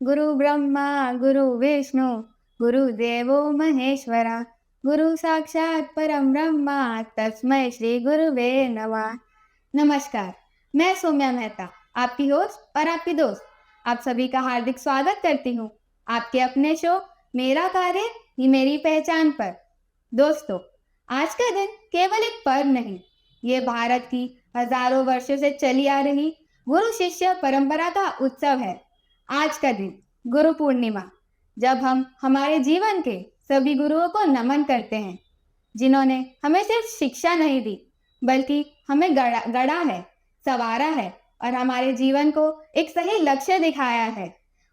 गुरु ब्रह्मा गुरु विष्णु गुरुदेवो महेश्वरा गुरु साक्षात परम ब्रह्मा तस्मै श्री गुरुवे नमः। नमस्कार, मैं सौम्या मेहता, आपकी होस्ट और आपकी दोस्त, आप सभी का हार्दिक स्वागत करती हूँ आपके अपने शो मेरा कार्य ही मेरी पहचान पर। दोस्तों, आज का दिन केवल एक पर्व नहीं, ये भारत की हजारों वर्षों से चली आ रही गुरु शिष्य परंपरा का उत्सव है। आज का दिन गुरु पूर्णिमा, जब हम हमारे जीवन के सभी गुरुओं को नमन करते हैं, जिन्होंने हमें सिर्फ शिक्षा नहीं दी बल्कि हमें गढ़ा है, संवारा है और हमारे जीवन को एक सही लक्ष्य दिखाया है।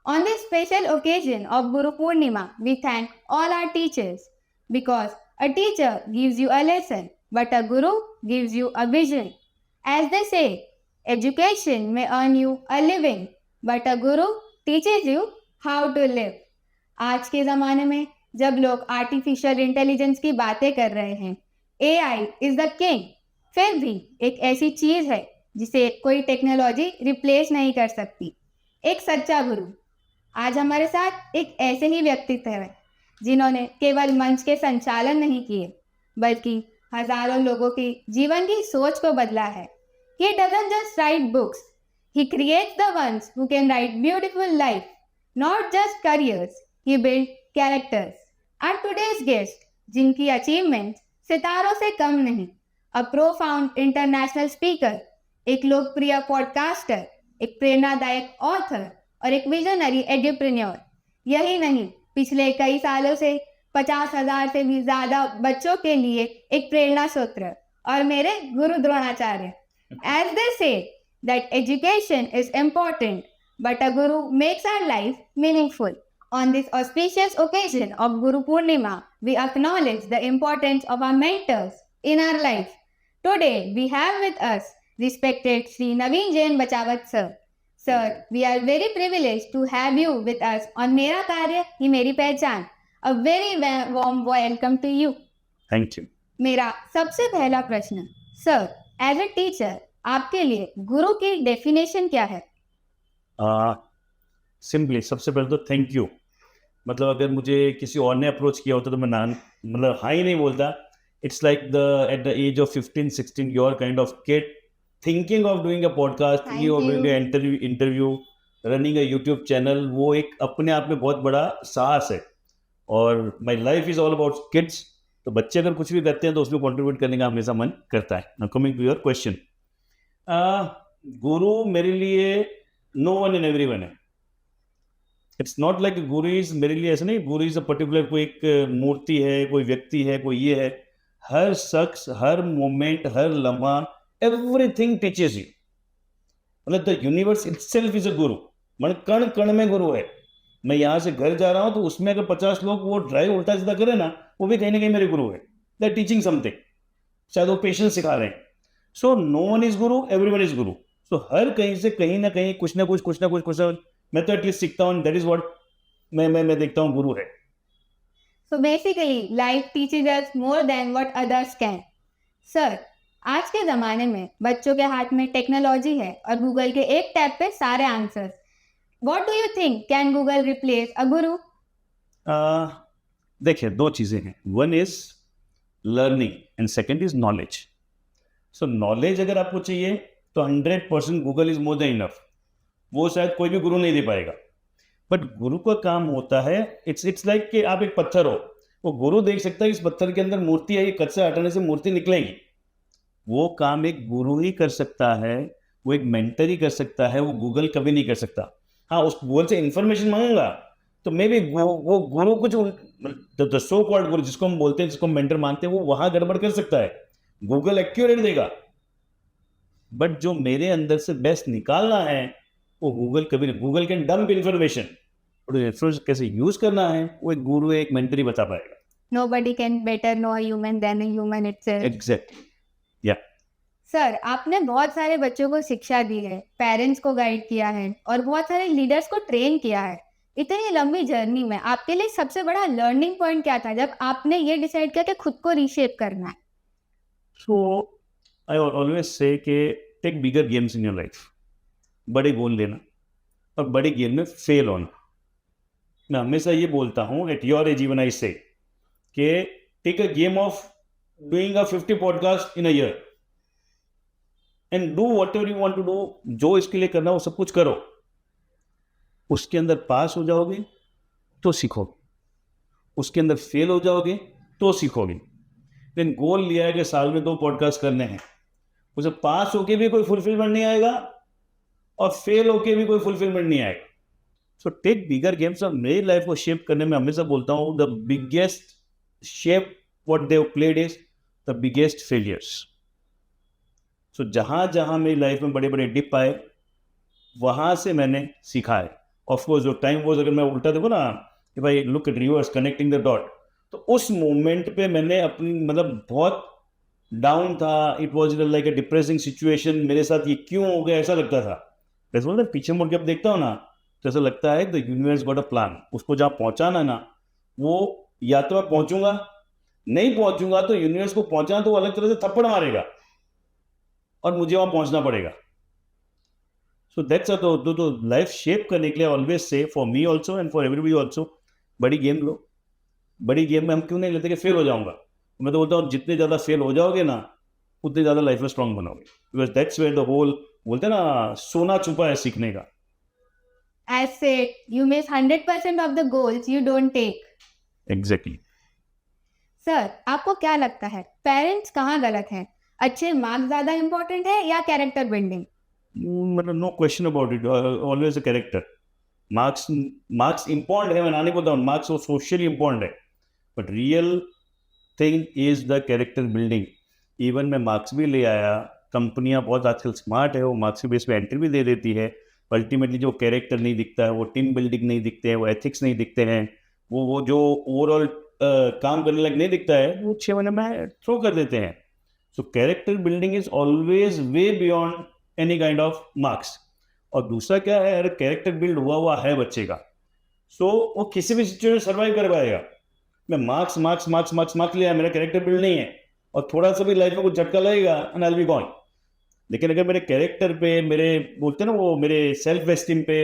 On this special occasion of Guru Purnima, we thank all our teachers because a teacher gives you a lesson, but a guru gives you a vision. As they say, education may earn you a living, but a guru teaches you how to live. आज के ज़माने में जब लोग artificial intelligence की बातें कर रहे हैं, AI इज द किंग, फिर भी एक ऐसी चीज़ है जिसे कोई टेक्नोलॉजी रिप्लेस नहीं कर सकती, एक सच्चा गुरु। आज हमारे साथ एक ऐसे ही व्यक्तित्व है जिन्होंने केवल मंच के संचालन नहीं किए बल्कि हजारों लोगों की जीवन की सोच को बदला है। He doesn't just write books, he creates the ones who can write beautiful life, not just careers, he builds characters. Our today's guest, जिनकी अचीवमेंट सितारों से कम नहीं, अ प्रोफाउंड इंटरनेशनल स्पीकर, एक लोकप्रिय पॉडकास्टर, एक प्रेरणादायक ऑथर और एक विजनरी एंटरप्रेन्योर। यही नहीं, पिछले कई सालों से 50,000 से भी ज्यादा बच्चों के लिए एक प्रेरणा सूत्र और मेरे गुरु Dronacharya. As they say that education is important, but a guru makes our life meaningful. On this auspicious occasion of Guru Purnima, we acknowledge the importance of our mentors in our life. Today, we have with us respected Sri Naveen Jain Bachawat sir. Sir, we are very privileged to have you with us on मेरा कार्य ही मेरी पहचान. A very warm welcome to you. Thank you. मेरा सबसे पहला प्रश्न, sir, as a teacher आपके लिए गुरु की डेफिनेशन क्या है? सिंपली सबसे पहले तो थैंक यू। मतलब अगर मुझे किसी और ने अप्रोच किया होता तो मैं मतलब हाँ ही नहीं बोलता। It's like the at the age of 15-16 you are kind of kid thinking of doing a podcast, interview, running a YouTube channel. वो एक अपने आप में बहुत बड़ा साहस है और my life is all about kids. तो बच्चे अगर कुछ भी करते हैं तो उसमें कंट्रीब्यूट करने का हमेशा मन करता है। Now coming to your question, गुरु मेरे लिए no one and every one है। It's not like guru is मेरे लिए ऐसा नहीं, गुरु इज अ पर्टिकुलर कोई एक मूर्ति है, कोई व्यक्ति है, कोई ये है। हर शख्स, हर मोमेंट, हर लम्हा, एवरीथिंग टीचेस यू। मतलब the universe itself is a गुरु। मतलब कण कण में गुरु है। मैं यहाँ से घर जा रहा हूँ तो उसमें अगर 50 लोग वो ड्राइव उल्टा सीधा करे ना, वो भी कहीं ना कहीं मेरे गुरु है। दे आर टीचिंग समथिंग, शायद वो पेशेंस सिखा रहे हैं। So no one is Guru, everyone is गुरु। सो हर कहीं से कहीं ना कहीं कुछ ना कुछ मैं तो एटलीस्ट सीखता हूँ। दैट इज व्हाट मैं देखता हूँ गुरु है। So basically, life teaches us more than what others can. Sir, आज के ज़माने में बच्चों के हाथ में टेक्नोलॉजी है और गूगल के एक टैब पे सारे answers. What do you think? Can Google replace a guru? देखिए, दो चीज़ें हैं। One is learning and second is knowledge. So knowledge अगर आपको चाहिए तो 100% Google is more than enough. वो शायद कोई भी गुरु नहीं दे पाएगा। बट गुरु का काम होता है, इट्स लाइक कि आप एक पत्थर हो, वो गुरु देख सकता है इस पत्थर के अंदर मूर्ति है, ये कच्चा हटाने से मूर्ति निकलेगी। वो काम एक गुरु ही कर सकता है, वो एक मेंटर ही कर सकता है, वो गूगल कभी नहीं कर सकता। हाँ, उस गूगल से इंफॉर्मेशन मांगूंगा तो मे भी वो गुरु कुछ द सो कॉल्ड गुरु जिसको हम बोलते हैं, जिसको हम मेंटर मानते हैं, वो वहां गड़बड़ कर सकता है। गूगल एक्यूरेट देगा, बट जो मेरे अंदर से बेस्ट निकालना है वो गूगल कभी नहीं। गूगल कैन डंप इन्फॉर्मेशन, और कैसे यूज करना है वो एक गुरु, एक मेंटर ही बता पाएगा। Nobody can better know a human than a human itself. Exactly, या। सर, आपने बहुत सारे बच्चों को शिक्षा दी है, पेरेंट्स को गाइड किया है और बहुत सारे लीडर्स को ट्रेन किया है। इतनी लंबी जर्नी में आपके लिए सबसे बड़ा लर्निंग पॉइंट क्या था जब आपने ये डिसाइड किया कि खुद को रीशेप करना है? सो आई ऑलवेज से कि take bigger games in your life. बड़े गोल लेना और बड़े गेम में फेल होना। मैं हमेशा ये बोलता हूँ at your age even I say कि take a game of doing a 50 podcast in a year and do whatever you want to do. जो इसके लिए करना वो सब कुछ करो, उसके अंदर पास हो जाओगे तो सीखोगे, उसके अंदर फेल हो जाओगे तो सीखोगे। देन गोल लिया है कि साल में 2 पॉडकास्ट करने हैं, उसे पास होके भी कोई फुलफिलमेंट नहीं आएगा और फेल होके भी कोई फुलफिलमेंट नहीं आएगा। So take bigger games. और मेरी लाइफ को शेप करने में हमेशा बोलता हूँ the biggest shape what they played is the biggest failures. So जहाँ जहाँ मेरी लाइफ में बड़े बड़े डिप आए वहाँ से मैंने सीखा है। ऑफकोर्स जो टाइम वॉज, अगर मैं उल्टा देखो ना, if I look at reverse connecting the dot, तो उस मोमेंट पे मैंने अपनी मतलब बहुत डाउन था, it was like a depressing situation, मेरे साथ ये क्यों हो गया ऐसा लगता था। जैसे बोलते पीछे मुड़ के अब देखता हूँ ना तो ऐसा लगता है the universe got a plan. उसको जहाँ पहुँचाना ना, वो या तो मैं पहुँचूंगा, नहीं पहुँचूंगा तो यूनिवर्स को पहुँचाना तो वो अलग तरह से थप्पड़ मारेगा और मुझे वहाँ पहुँचना पड़ेगा। सो दैट्स अ तो लाइफ शेप करने के लिए always say for me also and for everybody also, बड़ी गेम लो। बड़ी गेम में हम क्यों नहीं लेते कि फेल हो जाऊंगा। मैं तो बोलता हूँ जितने ज़्यादा फेल हो जाओगे ना उतने ज़्यादा लाइफ में स्ट्रांग बनोगे, because that's where the whole, बोलते हैं ना सोना छुपा है सीखने का। As said, you miss 100% of the goals you don't take. Exactly. Sir, आपको क्या लगता है पेरेंट्स कहाँ गलत हैं? अच्छे मार्क्स ज्यादा इम्पोर्टेंट है या कैरेक्टर बिल्डिंग? मतलब no question about it, always a character. Marks important है, मैं नहीं बोलता हूँ मार्क्स वो सोशली इंपॉर्टेंट है, but real thing is the character building. Even मैं मार्क्स भी ले आया, कंपनियां बहुत आजकल स्मार्ट है, वो मार्क्स के बेस पे एंट्री भी दे देती है, अल्टीमेटली जो कैरेक्टर नहीं दिखता है, वो टीम बिल्डिंग नहीं दिखते हैं, वो एथिक्स नहीं दिखते हैं, वो जो ओवरऑल काम करने लायक नहीं दिखता है, वो 6 महीने में थ्रो कर देते हैं। So character building is always way beyond any kind of marks. और दूसरा क्या है, अगर कैरेक्टर बिल्ड हुआ है बच्चे का, सो वो किसी भी सिचुएशन सर्वाइव कर पाएगा। मैं marks marks marks marks marks लिया, मेरा कैरेक्टर बिल्ड नहीं है, और थोड़ा सा भी लाइफ में कुछ झटका लगेगा and I will be gone. लेकिन अगर मेरे कैरेक्टर पे, मेरे बोलते हैं ना वो, मेरे सेल्फ एस्टीम पे,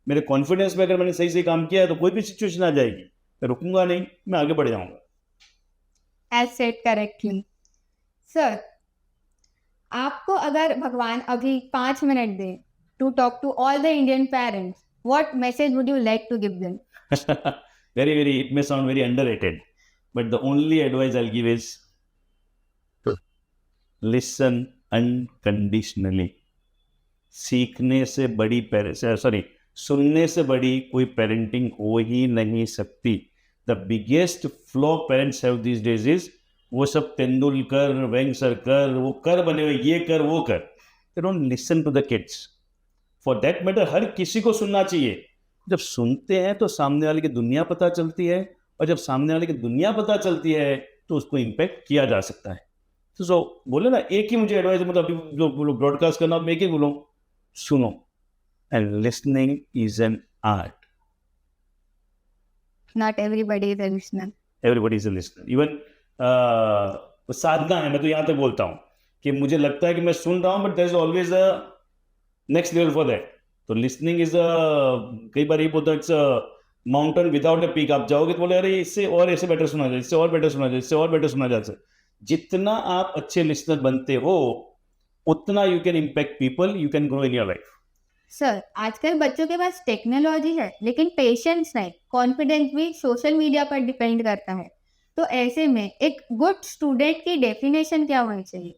मेरे कॉन्फिडेंस पे अगर मैंने सही सही काम किया है तो कोई भी सिचुएशन आ जाएगी, मैं रुकूंगा नहीं, मैं आगे बढ़ जाऊंगा। As said correctly. सर, आपको अगर भगवान अभी 5 minute they to talk to all the Indian parents, what message would you like to give them? very, it may sound very underrated, but the only advice I'll give is listen unconditionally. सीखने से बड़ी सुनने से बड़ी कोई parenting हो ही नहीं सकती। The biggest flaw parents have this days is, वो सब तेंदुलकर, वेंगसरकर, वो कर बने हुए, ये कर वो कर, they don't listen to the kids. For that matter हर किसी को सुनना चाहिए। जब सुनते हैं तो सामने वाले की दुनिया पता चलती है, और जब सामने वाले की दुनिया पता चलती है तो उसको इम्पैक्ट किया जा सकता है। तो बोले ना, एक ही मुझे एडवाइस, मतलब अभी जो ब्रॉडकास्ट करना, मैं एक ही बोलूँ, सुनो। And listening is an art. Not everybody is a listener. Everybody is a listener. Even साधना है, मैं तो यहाँ तक बोलता हूँ कि मुझे लगता है कि मैं सुन रहा हूँ, but there is always a next level for that. तो लिसनिंग इज कई बार ये बोलता हूँ, it's a mountain without a peak. आप जाओगे तो बोले अरे इससे और ऐसे बेटर सुना जाए, इससे और बेटर सुना जाए, इससे और बेटर सुना जाए। जितना आप अच्छे लिसनर बनते हो उतना you can impact people, you can grow in your life. Sir, आजकल बच्चों के पास टेक्नोलॉजी है लेकिन पेशेंस नहीं, कॉन्फिडेंस भी सोशल मीडिया पर डिपेंड करता है। तो ऐसे में एक गुड स्टूडेंट की डेफिनेशन क्या होनी चाहिए?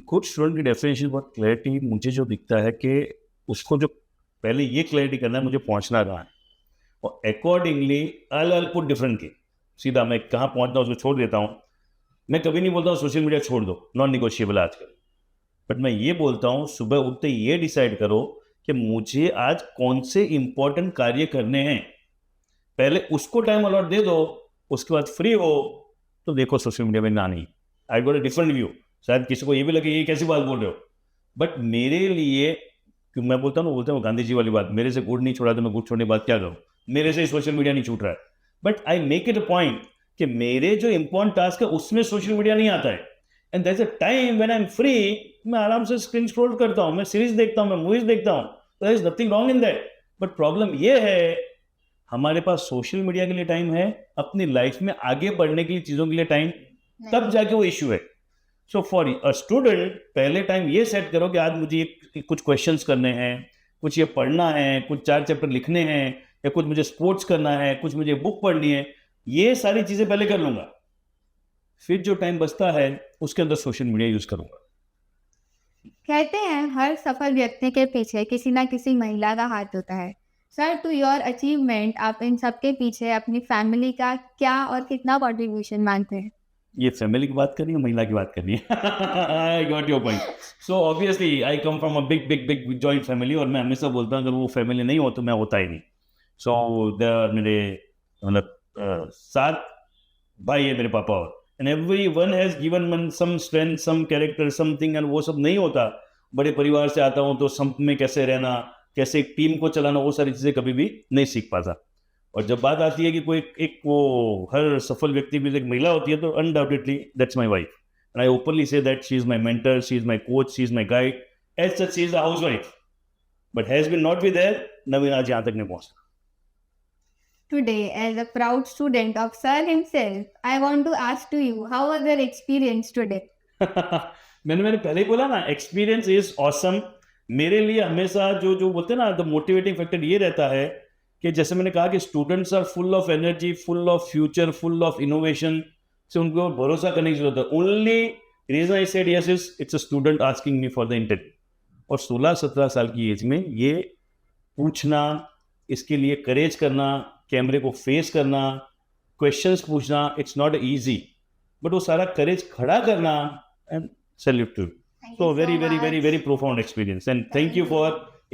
गुड स्टूडेंट की डेफिनेशन बहुत क्लैरिटी मुझे जो दिखता है कि उसको जो पहले ये क्लैरिटी करना है मुझे पहुंचना कहाँ है, और अकॉर्डिंगली आई पुट डिफरेंटली। सीधा मैं कहाँ पहुंचना उसको छोड़ देता हूँ। मैं कभी नहीं बोलता हूँ सोशल मीडिया छोड़ दो, नॉन निगोशिएबल आजकल, बट मैं ये बोलता हूँ सुबह उठते ये डिसाइड करो कि मुझे आज कौन से इंपॉर्टेंट कार्य करने हैं, पहले उसको टाइम अलॉट दे दो, उसके बाद फ्री हो तो देखो सोशल मीडिया में ना। नहीं, I got a different view. शायद किसी को ये भी लगे ये कैसी बात बोल रहे हो, बट मेरे लिए, क्योंकि मैं बोलता हूँ, बोलते हैं गांधी जी वाली बात, मेरे से गुड़ नहीं छोड़ा तो मैं गुड़ छोड़ने की बात क्या करूँ, मेरे से सोशल मीडिया नहीं छूट रहा है, but I make it a point कि मेरे जो इंपॉर्टेंट टास्क है उसमें सोशल मीडिया नहीं आता है। And that's a time when I am free, मैं आराम से स्क्रीन स्क्रॉल करता हूँ, मैं सीरीज देखता हूँ, मैं मूवीज देखता हूँ, there is nothing wrong in that. But problem ये है हमारे पास सोशल मीडिया के लिए टाइम है, अपनी लाइफ में आगे बढ़ने के लिए चीज़ों के लिए टाइम, तब जाके वो इश्यू है. सो फॉर अ स्टूडेंट पहले टाइम ये सेट करो कि आज मुझे कुछ क्वेश्चंस करने हैं, कुछ ये पढ़ना है, कुछ 4 चैप्टर लिखने हैं, या कुछ मुझे स्पोर्ट्स करना है, कुछ मुझे बुक पढ़नी है. ये सारी चीज़ें पहले कर लूँगा, फिर जो टाइम बचता है उसके अंदर सोशल मीडिया यूज़ करूँगा. कहते हैं हर सफल व्यक्ति के पीछे किसी ना किसी महिला का हाथ होता है. सर, टू योर अचीवमेंट आप इन सब के पीछे अपनी फैमिली का क्या और कितना कंट्रीब्यूशन मानते हैं? ये फैमिली की बात करनी है, महिला की बात करनी है? I got your point. So obviously I come from a big big big joint family, और मैं हमेशा बोलता हूँ अगर वो फैमिली नहीं हो तो मैं होता ही नहीं. सो मेरे मतलब 7 भाई है मेरे पापा, और and every one has given some strength, some character, something, and वो सब नहीं होता. बड़े परिवार से आता हूँ तो सब में कैसे रहना, कैसे एक टीम को चलाना, वो सारी चीज़ें कभी भी नहीं सीख पाता. और जब बात आती है कि कोई एक वो हर सफल व्यक्ति में एक महिला होती है, तो undoubtedly that's my wife. And I openly say that she is my mentor, she is my coach, she is my guide. As such she is a housewife, but has been not be there, Naveen आज यहाँ तक नहीं पहुंचा. Today, as a proud student of Sir himself, I want to ask to you, how was your experience today? मैंने पहले ही बोला ना, experience is awesome. मेरे लिए हमेशा जो जो बोलते हैं ना, द मोटिवेटिंग फैक्टर ये रहता है कि जैसे मैंने कहा कि students are full of energy, full of future, full of innovation, से उनको भरोसा करने की जरूरत है. Only reason I said yes is it's a student asking me for the interview. और 16-17 साल की एज में ये पूछना, इसके लिए करेज करना, कैमरे को फेस करना, क्वेश्चंस पूछना, इट्स नॉट इजी, बट वो सारा करेज खड़ा करना, and salute to. Thank So you so very, very, very, much. very profound experience, and thank you for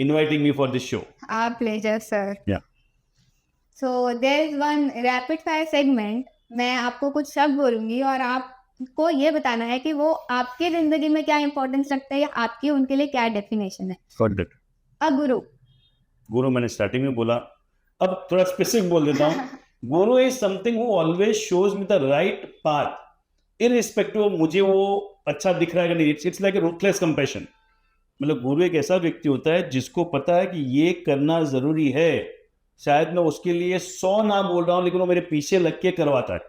inviting me for this show. Our pleasure, sir. Yeah. So there is one rapid fire segment. मैं आपको कुछ शब्द बोलूंगी और आपको ये बताना है कि वो आपकी जिंदगी में क्या इंपॉर्टेंस रखता है या आपकी उनके लिए क्या डेफिनेशन है. Got that. अ गुरु. गुरु मैंने स्टार्टिंग में बोला, अब थोड़ा स्पेसिफिक बोल देता हूँ. गुरु is something who always shows me the right path, irrespective of मुझे वो अच्छा दिख रहा है कि नहीं. It's like a ruthless compassion. मतलब गुरु एक ऐसा व्यक्ति होता है जिसको पता है कि ये करना जरूरी है. शायद मैं उसके लिए 100 ना बोल रहा हूँ, लेकिन वो मेरे पीछे लग के करवाता है.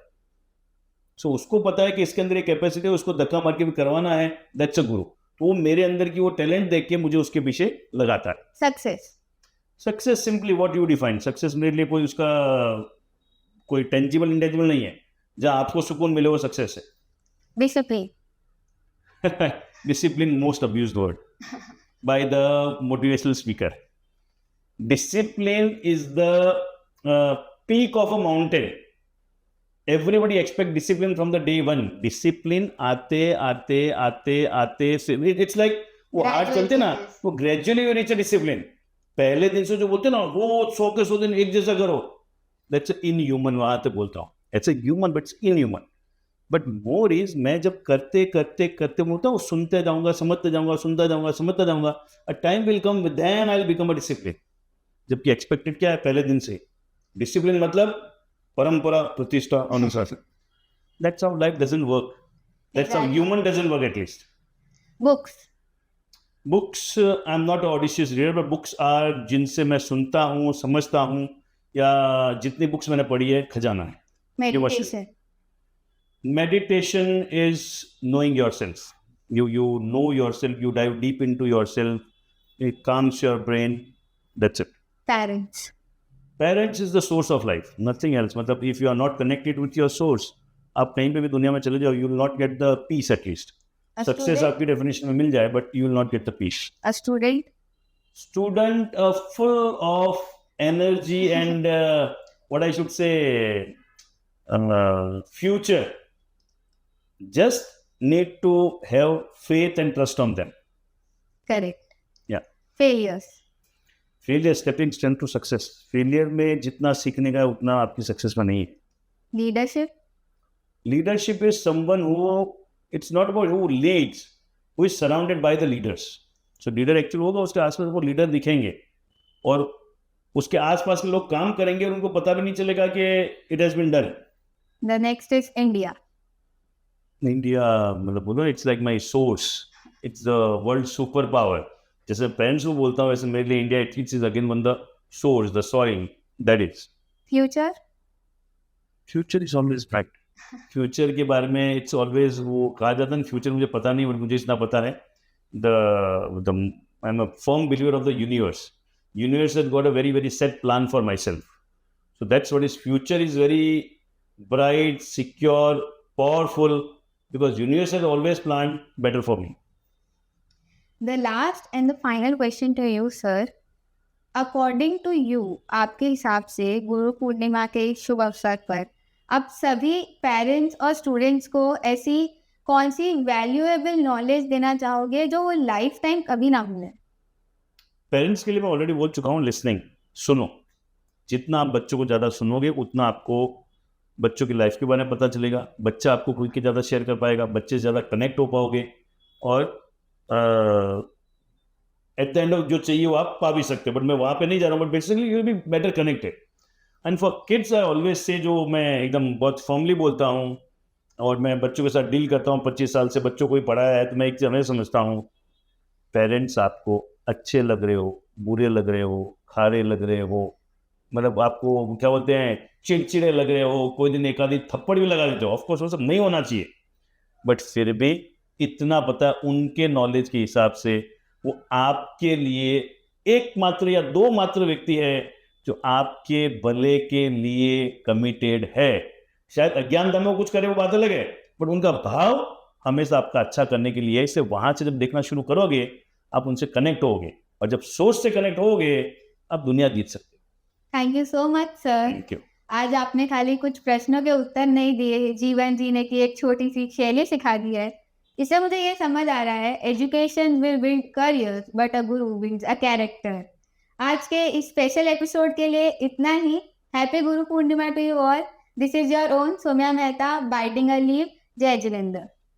सो उसको पता है कि इसके अंदर एक कैपेसिटी है, उसको धक्का मार के भी करवाना है. दैट्स अ गुरु. तो वो मेरे अंदर की वो टैलेंट देख के मुझे उसके पीछे लगाता है. Success. Success simply what you define. Success मेरे लिए कोई उसका कोई टेंजिबल इंटेंजिबल नहीं है. जहाँ आपको सुकून मिले वो सक्सेस है. Discipline. Discipline, most abused word by the motivational speaker. Discipline is the peak of a mountain. Everybody expect discipline from the day one. Discipline आते आते आते आते it's like वो आज चलते ना, वो gradually you reach a discipline. पहले दिन से जो बोलते ना रोज 100 के 100 दिन एक जैसा करो, that's inhuman. वहां तक बोलता हूँ, it's a human but it's inhuman. But more is मैं जब करते करते करते बोलता हूँ, सुनते जाऊंगा, समझते जाऊंगा, सुनता जाऊंगा, समझता जाऊंगा. A time will come then I will become a discipline. जबकि एक्सपेक्टेड क्या है पहले दिन से, डिसिप्लिन मतलब परंपरा, प्रतिष्ठा, अनुशासन. That's how life doesn't work. That's how human doesn't work at least. Books. Books I am not audacious reader, but books are जिनसे मैं सुनता हूँ, समझता हूँ, या जितनी बुक्स मैंने पढ़ी है खजाना है. Meditation. Meditation is knowing yourself. You know yourself, you dive deep into yourself, it calms your brain. That's it. Parents. Parents is the source of life, nothing else. मतलब if you are not connected with your source, आप कहीं पे भी दुनिया में चले जाओ, you will not get the peace at least. Success आपकी definition में मिल जाए, but you will not get the peace. A student. Student full of energy and what I should say, future. Just need to have faith and trust on them. Correct. Yeah. Failures. Failure stepping stone to success. Failure में जितना सीखने का है उतना आपकी success में नहीं है. Leadership. Leadership is someone who, it's not about who leads, who is surrounded by the leaders. So leader actually होगा, उसके आसपास वो लीडर दिखेंगे और उसके आसपास के लोग काम करेंगे और उनको पता भी नहीं चलेगा कि it has been done. The next is India. India मतलब बोलो, it's like my source, it's the world super power. जैसे पेरेंट्स को बोलता हूँ वैसे मेरे लिए India it's is again one the source, the soil, that is. Future? Future is always bright. Future के बारे में इट्स ऑलवेज वो कहा जाता है ना, फ्यूचर मुझे पता नहीं, बट मुझे इतना पता है, the I am a firm believer of the universe. Universe has got a very very set plan for my self, so that's what is future is very bright, secure, powerful, because universe has always planned better for me. The last and the final question to you sir, according to you, आपके हिसाब से गुरु पूर्णिमा के शुभ अवसर पर आप सभी parents और students को ऐसी कौन सी वैल्यूएबल नॉलेज देना चाहोगे जो वो लाइफ टाइम कभी ना भूलें? पेरेंट्स के लिए मैं ऑलरेडी बोल चुका हूँ, लिसनिंग, सुनो। जितना आप बच्चों को ज़्यादा सुनोगे उतना आपको बच्चों की लाइफ के बारे में पता चलेगा, बच्चा आपको खुद के ज़्यादा शेयर कर पाएगा, बच्चे से ज़्यादा कनेक्ट हो पाओगे, और एट द एंड ऑफ जो चाहिए वो आप पा भी सकते हो। बट मैं वहाँ पे नहीं जा रहा हूँ, but basically you will be better connected. And for kids I always से, जो मैं एकदम बहुत फॉर्मली बोलता हूँ और मैं बच्चों के साथ डील करता हूँ, 25 साल से बच्चों को ही पढ़ाया है, तो मैं एक चीज़ हमें समझता हूँ, पेरेंट्स आपको अच्छे लग रहे हो, बुरे लग रहे हो, खारे लग रहे हो, मतलब आपको क्या बोलते हैं, चिड़चिड़े लग रहे हो, कोई दिन एक आधी थप्पड़ भी लगा देते हो, ऑफकोर्स वो सब नहीं होना चाहिए, बट फिर भी इतना पता है उनके नॉलेज के हिसाब से वो आपके लिए एकमात्र या दो मात्र व्यक्ति है जो आपके भले के लिए कमिटेड है। शायद अज्ञानता में वो कुछ करे, वो बात अलग है, बट उनका भाव हमेशा आपका अच्छा करने के लिए है। इसे वहां से जब देखना शुरू करोगे आप उनसे कनेक्ट होगे, और जब सोच से कनेक्ट होगे आप दुनिया जीत सकते हो। Thank you so much sir. Thank you. आज आपने खाली कुछ प्रश्नों के उत्तर नहीं दिए, जीवन जीने की एक छोटी सी शैली सिखा दी है। इससे मुझे ये समझ आ रहा है, education will build careers but a guru builds a character. आज के इस स्पेशल एपिसोड के लिए इतना ही। Happy Guru Purnima to you all. This is your own Saumya Mehta biting a leave. जय जिलेंद्र।